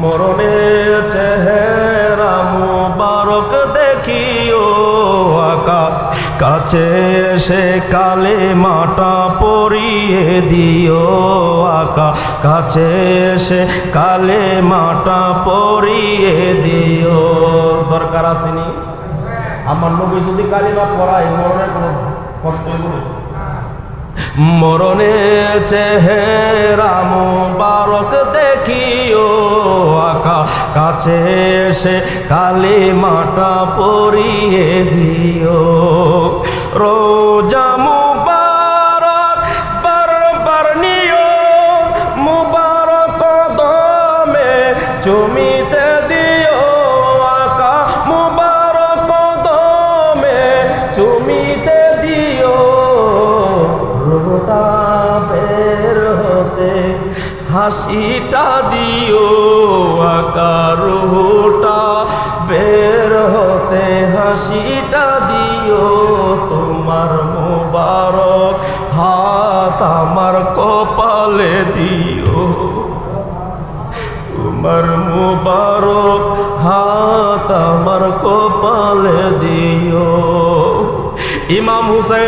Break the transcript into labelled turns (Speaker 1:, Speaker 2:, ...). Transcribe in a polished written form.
Speaker 1: মরণের চেহারা মুবারক দেখিও আকা কাছে এসে কালেমাটা পড়িয়ে দিও আকা কাছে এসে কালেমাটা পড়িয়ে দিও। দরকার আসেনি? আমার নবী যদি কালিমা পড়ায় মরণের কোনো কষ্ট হবে? মরণের চেহারা মুবারক দেখিও আকা কাছে এসে কালিমাটা পড়িয়ে দিও। রোজা মুবারক বারবার নিও মুবারক কদমে চুমিতে দিও আকা মুবারক কদমে চুমিতে দিও। রোটা বের হতে হাসিটা দিও আকা রোটা বের হতে হাসিটা দিও। তোমার মুবারক হাত আমার কপালে দিও তোমার মুবারক হাত আমার কপালে দিও। ইমাম হুসাইন